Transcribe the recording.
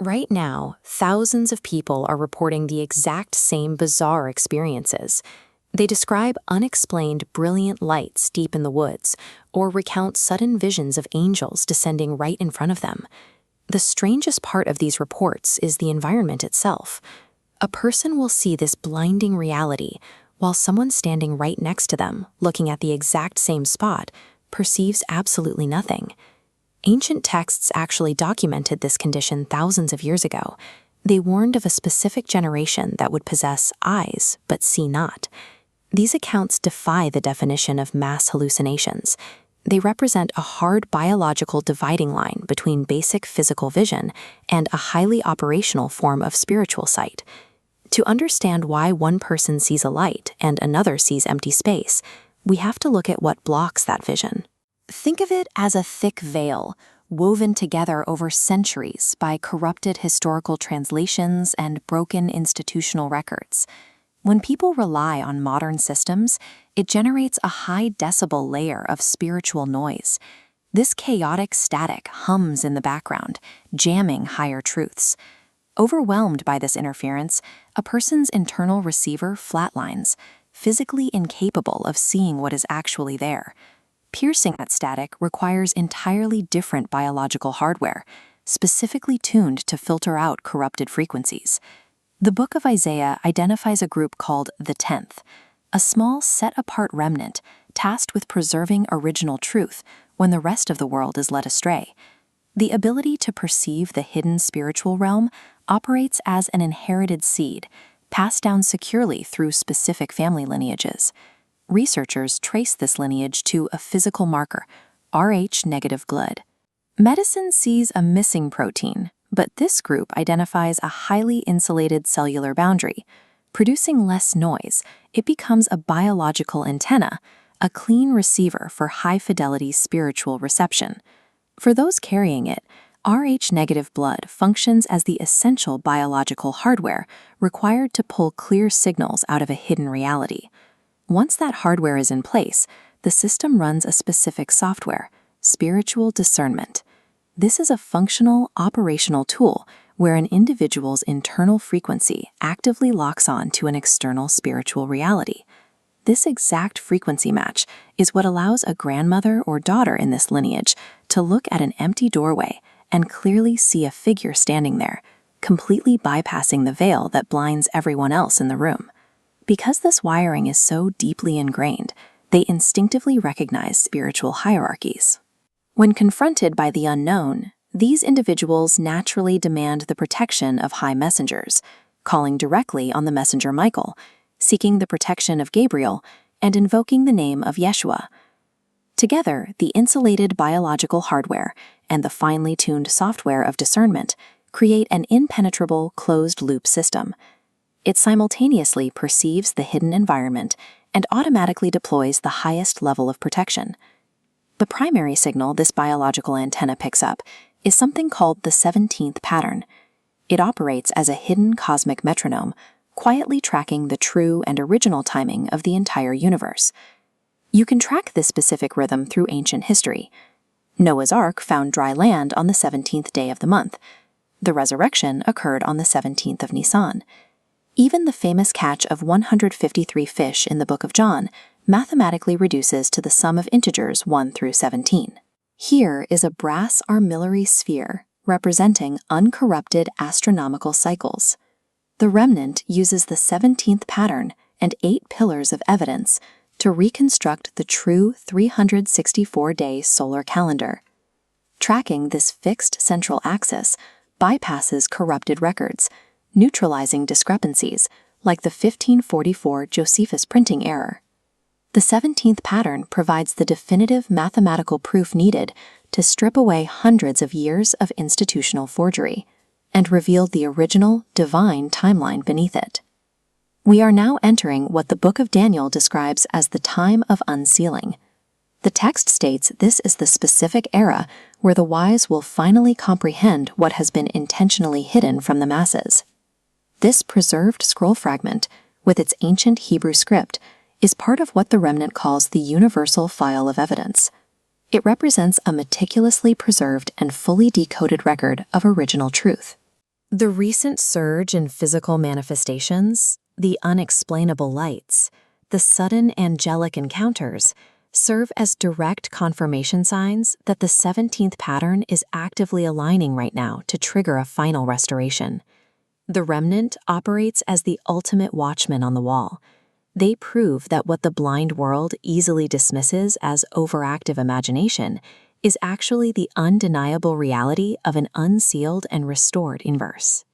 Right now, thousands of people are reporting the exact same bizarre experiences. They describe unexplained brilliant lights deep in the woods, or recount sudden visions of angels descending right in front of them. The strangest part of these reports is the environment itself. A person will see this blinding reality, while someone standing right next to them, looking at the exact same spot, perceives absolutely nothing. Ancient texts actually documented this condition thousands of years ago. They warned of a specific generation that would possess eyes but see not. These accounts defy the definition of mass hallucinations. They represent a hard biological dividing line between basic physical vision and a highly operational form of spiritual sight. To understand why one person sees a light and another sees empty space, we have to look at what blocks that vision. Think of it as a thick veil, woven together over centuries by corrupted historical translations and broken institutional records. When people rely on modern systems, it generates a high decibel layer of spiritual noise. This chaotic static hums in the background, jamming higher truths. Overwhelmed by this interference, a person's internal receiver flatlines, physically incapable of seeing what is actually there. Piercing that static requires entirely different biological hardware, specifically tuned to filter out corrupted frequencies. The Book of Isaiah identifies a group called the 10th, a small set-apart remnant tasked with preserving original truth when the rest of the world is led astray. The ability to perceive the hidden spiritual realm operates as an inherited seed, passed down securely through specific family lineages. Researchers trace this lineage to a physical marker, Rh-negative blood. Medicine sees a missing protein, but this group identifies a highly insulated cellular boundary. Producing less noise, it becomes a biological antenna, a clean receiver for high-fidelity spiritual reception. For those carrying it, Rh-negative blood functions as the essential biological hardware required to pull clear signals out of a hidden reality. Once that hardware is in place, the system runs a specific software, spiritual discernment. This is a functional, operational tool where an individual's internal frequency actively locks on to an external spiritual reality. This exact frequency match is what allows a grandmother or daughter in this lineage to look at an empty doorway and clearly see a figure standing there, completely bypassing the veil that blinds everyone else in the room. Because this wiring is so deeply ingrained, they instinctively recognize spiritual hierarchies. When confronted by the unknown, these individuals naturally demand the protection of high messengers, calling directly on the messenger Michael, seeking the protection of Gabriel, and invoking the name of Yeshua. Together, the insulated biological hardware and the finely tuned software of discernment create an impenetrable closed-loop system. It simultaneously perceives the hidden environment and automatically deploys the highest level of protection. The primary signal this biological antenna picks up is something called the 17th pattern. It operates as a hidden cosmic metronome, quietly tracking the true and original timing of the entire universe. You can track this specific rhythm through ancient history. Noah's Ark found dry land on the 17th day of the month. The resurrection occurred on the 17th of Nisan. Even the famous catch of 153 fish in the Book of John mathematically reduces to the sum of integers 1 through 17. Here is a brass armillary sphere representing uncorrupted astronomical cycles. The remnant uses the 17th pattern and 8 pillars of evidence to reconstruct the true 364-day solar calendar. Tracking this fixed central axis bypasses corrupted records, neutralizing discrepancies like the 1544 Josephus printing error. The 17th pattern provides the definitive mathematical proof needed to strip away hundreds of years of institutional forgery and reveal the original divine timeline beneath it. We are now entering what the Book of Daniel describes as the time of unsealing. The text states this is the specific era where the wise will finally comprehend what has been intentionally hidden from the masses. This preserved scroll fragment, with its ancient Hebrew script, is part of what the remnant calls the universal file of evidence. It represents a meticulously preserved and fully decoded record of original truth. The recent surge in physical manifestations, the unexplainable lights, the sudden angelic encounters, serve as direct confirmation signs that the 17th pattern is actively aligning right now to trigger a final restoration. The remnant operates as the ultimate watchman on the wall. They prove that what the blind world easily dismisses as overactive imagination is actually the undeniable reality of an unsealed and restored inverse.